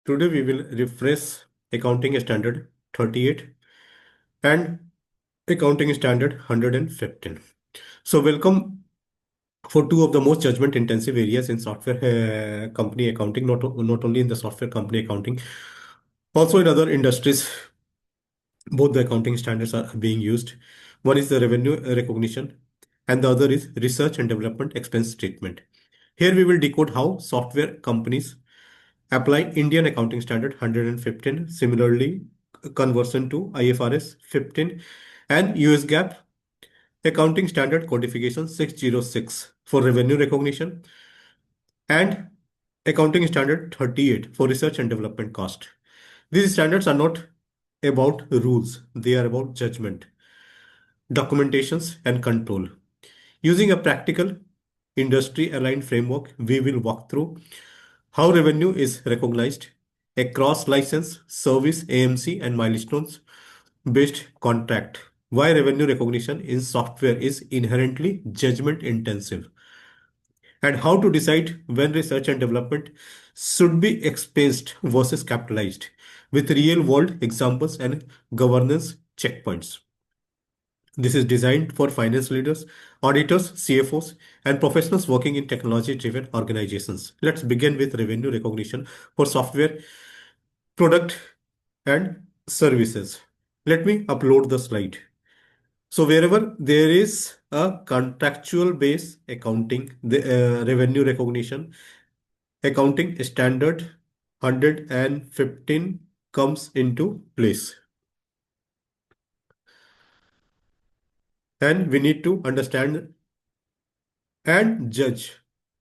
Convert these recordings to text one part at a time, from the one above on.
Today we will refresh accounting standard 38 and accounting standard 115. So welcome for two of the most judgment intensive areas in software company accounting, not only in the software company accounting, also in other industries. Both the accounting standards are being used. One is the revenue recognition and the other is research and development expense treatment. Here we will decode how software companies apply Indian Accounting Standard 115, similarly conversion to IFRS 15 and US GAAP Accounting Standard Codification 606 for revenue recognition and Accounting Standard 38 for research and development cost. These standards are not about rules, they are about judgment, documentations, and control. Using a practical industry aligned framework, we will walk through how revenue is recognized across license, service, AMC, and milestones based contract. Why revenue recognition in software is inherently judgment intensive, and how to decide when research and development should be expensed versus capitalized with real world examples and governance checkpoints. This is designed for finance leaders, auditors, CFOs, and professionals working in technology driven organizations. Let's begin with revenue recognition for software, product, and services. Let me upload the slide. So, wherever there is a contractual base accounting, the revenue recognition, accounting standard 115 comes into place. And we need to understand and judge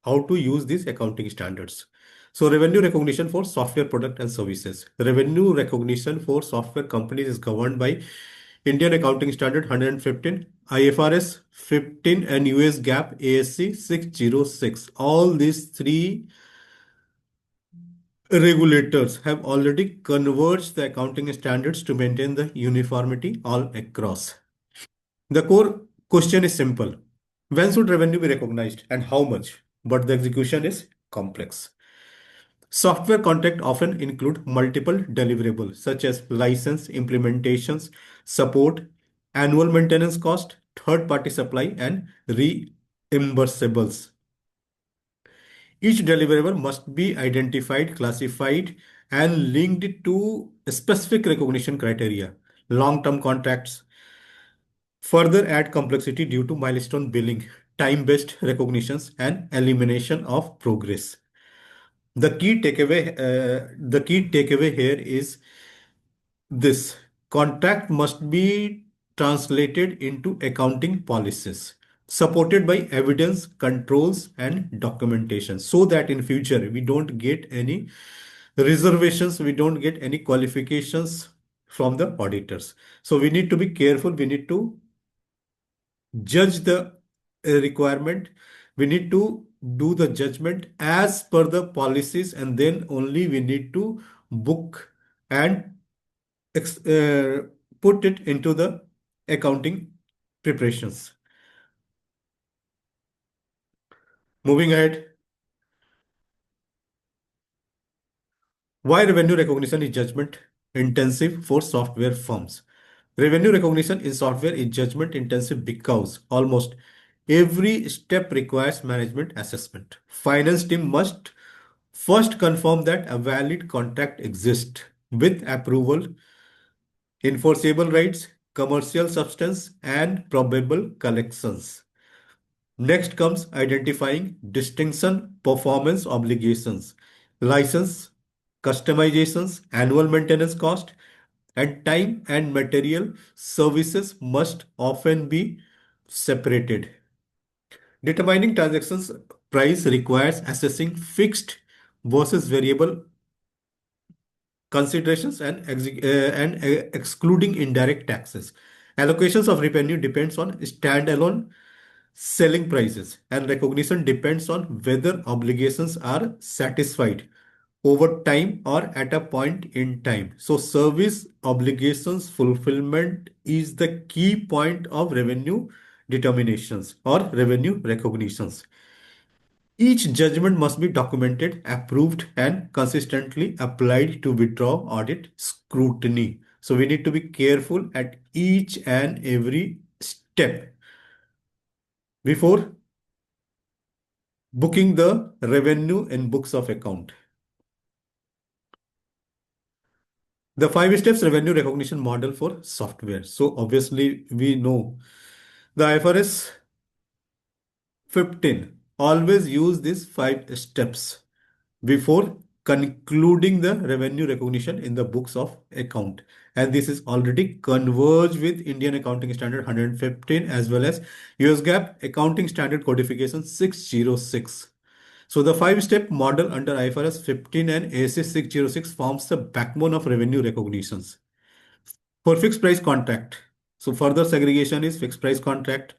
how to use these accounting standards. So revenue recognition for software product and services. Revenue recognition for software companies is governed by Indian Accounting Standard 115, IFRS 15 and US GAAP ASC 606. All these three regulators have already converged the accounting standards to maintain the uniformity all across. The core question is simple. When should revenue be recognized and how much? But the execution is complex. Software contracts often include multiple deliverables such as license, implementations, support, annual maintenance cost, third-party supply, and reimbursables. Each deliverable must be identified, classified, and linked to specific recognition criteria. Long-term contracts further add complexity due to milestone billing, time-based recognitions, and elimination of progress. The key takeaway here is this: contract must be translated into accounting policies, supported by evidence, controls, and documentation, so that in future we don't get any reservations, we don't get any qualifications from the auditors. So we need to be careful. We need to judge the requirement. We need to do the judgment as per the policies, and then only we need to book and ex- uh, put it into the accounting preparations. Moving ahead, why revenue recognition is judgment intensive for software firms? Revenue recognition in software is judgment intensive because almost every step requires management assessment. Finance team must first confirm that a valid contract exists with approval, enforceable rights, commercial substance, and probable collections. Next comes identifying distinction performance obligations, license, customizations, annual maintenance cost, and time and material services must often be separated. Determining transactions price requires assessing fixed versus variable considerations and excluding indirect taxes. Allocations of revenue depends on standalone selling prices, and recognition depends on whether obligations are satisfied over time or at a point in time. So service obligations fulfillment is the key point of revenue determinations or revenue recognitions. Each judgment must be documented, approved, and consistently applied to withdraw audit scrutiny. So we need to be careful at each and every step before booking the revenue in books of account. The five steps revenue recognition model for software. So obviously we know the IFRS 15 always use these five steps before concluding the revenue recognition in the books of account. And this is already converged with Indian Accounting Standard 115 as well as US GAAP Accounting Standard Codification 606. So the five-step model under IFRS 15 and AS 606 forms the backbone of revenue recognitions. For fixed price contract, so further segregation is fixed price contract,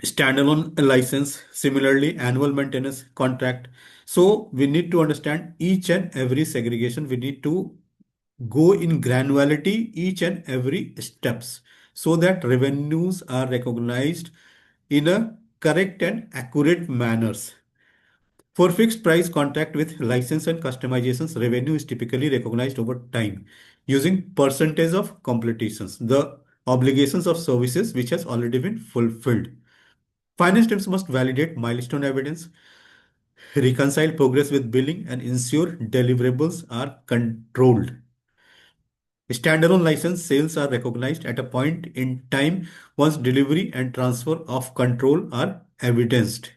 standalone license, similarly annual maintenance contract. So we need to understand each and every segregation. We need to go in granularity each and every steps so that revenues are recognized in a correct and accurate manners. For fixed price contract with license and customizations, revenue is typically recognized over time using percentage of completions, the obligations of services which has already been fulfilled. Finance teams must validate milestone evidence, reconcile progress with billing, and ensure deliverables are controlled. Standalone license sales are recognized at a point in time once delivery and transfer of control are evidenced.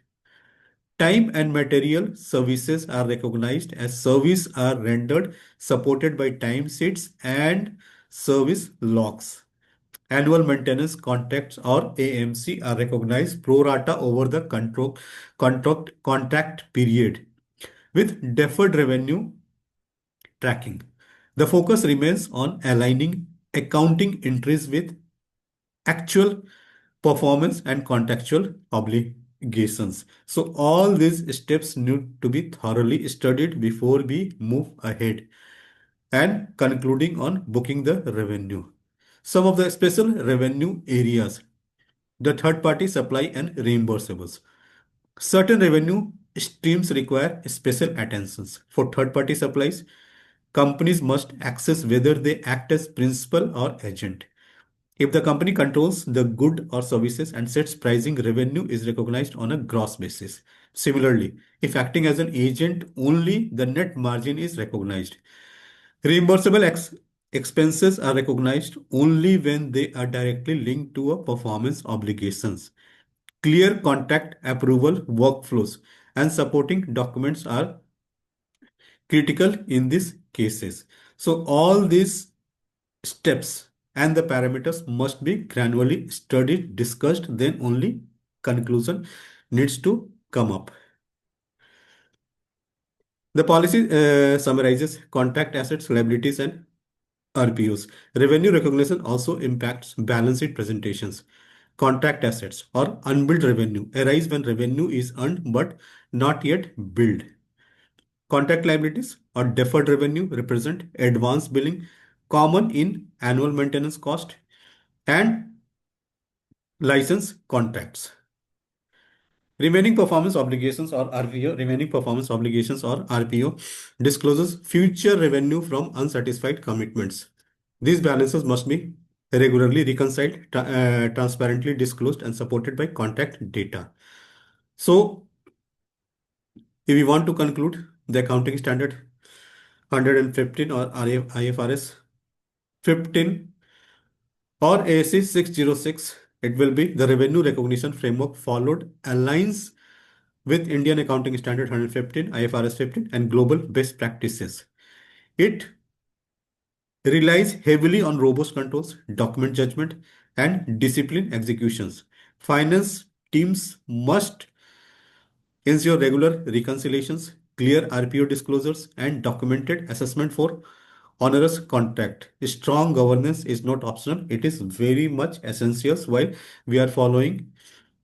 Time and material services are recognized as service are rendered supported by time sheets and service logs. Annual maintenance contracts or AMC are recognized pro rata over the contract period with deferred revenue tracking. The focus remains on aligning accounting entries with actual performance and contractual obligations. So all these steps need to be thoroughly studied before we move ahead and concluding on booking the revenue. Some of the special revenue areas, the third party supply and reimbursables. Certain revenue streams require special attentions. For third party supplies, companies must assess whether they act as principal or agent. If the company controls the good or services and sets pricing, revenue is recognized on a gross basis. Similarly, if acting as an agent only, the net margin is recognized. Reimbursable expenses are recognized only when they are directly linked to a performance obligations. Clear contract approval workflows and supporting documents are critical in these cases. So all these steps and the parameters must be granularly studied, discussed, then only conclusion needs to come up. The policy summarizes contract assets, liabilities, and RPOs. Revenue recognition also impacts balance sheet presentations. Contract assets or unbilled revenue arise when revenue is earned but not yet billed. Contract liabilities or deferred revenue represent advance billing common in annual maintenance cost and license contracts. Remaining performance obligations or RPO, remaining performance obligations or RPO discloses future revenue from unsatisfied commitments. These balances must be regularly reconciled, transparently disclosed, and supported by contract data. So, if we want to conclude, the accounting standard 115 or IFRS 15 or ASC 606, it will be the revenue recognition framework followed aligns with Indian Accounting Standard 115, IFRS 15, and global best practices. It relies heavily on robust controls, document judgment, and discipline executions. Finance teams must ensure regular reconciliations, clear RPO disclosures, and documented assessment for onerous contract. Strong governance is not optional, it is very much essential while we are following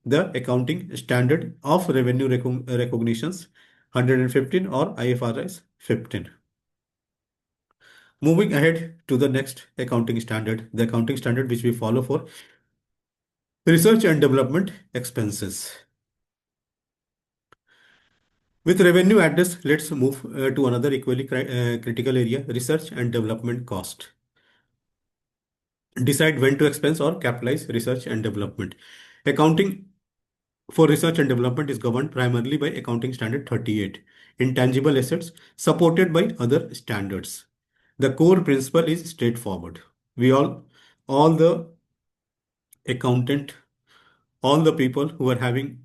the accounting standard of revenue recognitions 115 or IFRS 15. Moving ahead to the next accounting standard, the accounting standard which we follow for research and development expenses. With revenue address, let's move to another equally critical area, research and development cost. Decide when to expense or capitalize research and development. Accounting for research and development is governed primarily by Accounting Standard 38, intangible assets supported by other standards. The core principle is straightforward. We all the accountant, all the people who are having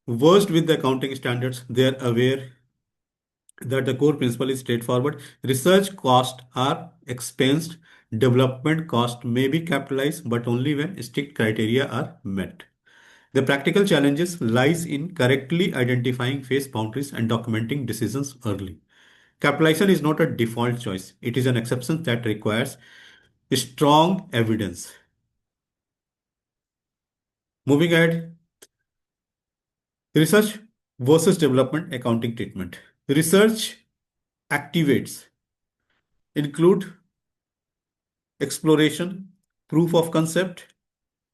versed with the accounting standards, they are aware that the core principle is straightforward. Research costs are expensed. Development cost may be capitalized, but only when strict criteria are met. The practical challenges lies in correctly identifying phase boundaries and documenting decisions early. Capitalization is not a default choice. It is an exception that requires strong evidence. Moving ahead, research versus development accounting treatment. Research activates include exploration, proof of concept,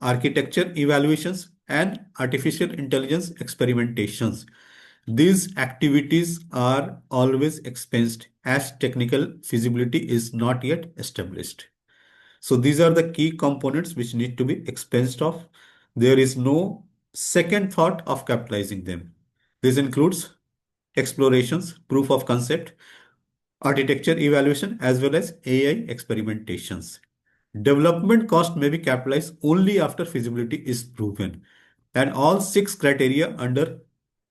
architecture evaluations, and artificial intelligence experimentations. These activities are always expensed as technical feasibility is not yet established. So these are the key components which need to be expensed of. There is no second thought of capitalizing them. This includes explorations, proof of concept, architecture evaluation, as well as AI experimentations. Development cost may be capitalized only after feasibility is proven, and all six criteria under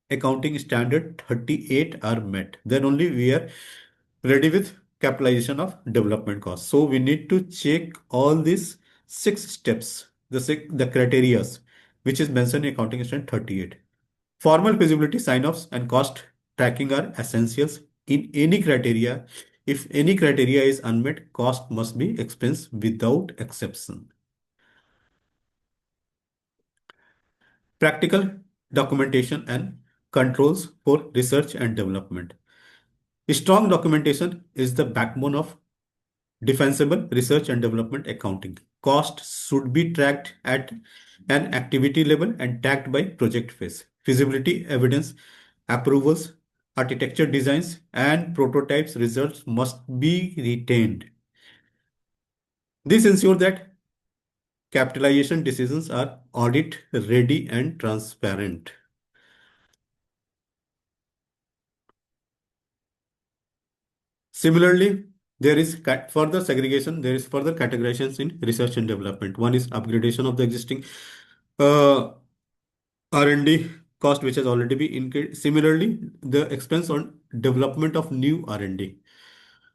accounting standard 38 are met. Then only we are ready with capitalization of development costs. So we need to check all these six steps, the criteria which is mentioned in accounting standard 38. Formal feasibility sign-offs and cost tracking are essentials in any criteria. If any criteria is unmet, cost must be expensed without exception. Practical documentation and controls for research and development. Strong documentation is the backbone of defensible research and development accounting. Costs should be tracked at an activity level and tagged by project phase. Feasibility evidence, approvals, architecture designs, and prototypes results must be retained. This ensures that capitalization decisions are audit ready and transparent. Similarly, there is further segregation, there is further categorizations in research and development. One is upgradation of the existing uh, R&D cost, which has already been increased. Similarly, the expense on development of new R&D.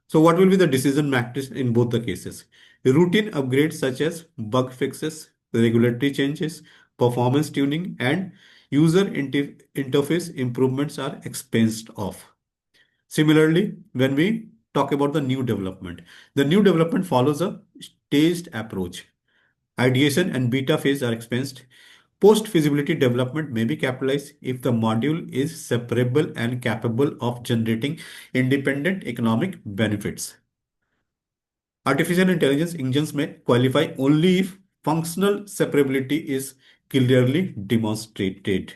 So what will be the decision matrix in both the cases? Routine upgrades such as bug fixes, regulatory changes, performance tuning, and user interface improvements are expensed off. Similarly, when we talk about the new development follows a staged approach. Ideation and beta phase are expensed. Post-feasibility development may be capitalized if the module is separable and capable of generating independent economic benefits. Artificial intelligence engines may qualify only if functional separability is clearly demonstrated.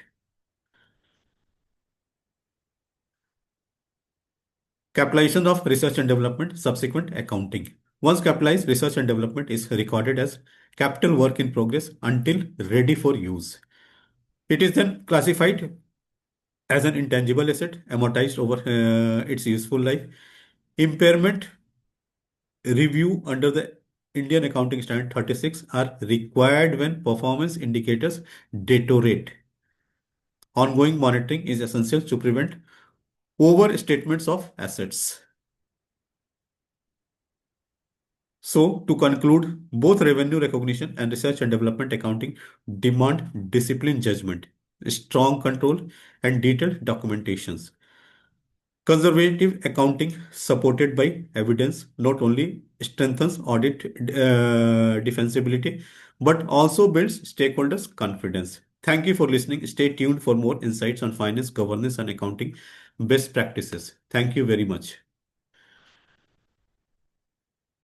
Capitalization of research and development, subsequent accounting. Once capitalized, research and development is recorded as capital work in progress until ready for use. It is then classified as an intangible asset, amortized over its useful life. Impairment review under the Indian Accounting Standard 36 are required when performance indicators deteriorate. Ongoing monitoring is essential to prevent overstatements of assets. So, to conclude, both revenue recognition and research and development accounting demand disciplined judgment, strong control, and detailed documentations. Conservative accounting supported by evidence not only strengthens audit defensibility but also builds stakeholders' confidence. Thank you for listening. Stay tuned for more insights on finance, governance, and accounting best practices. Thank you very much.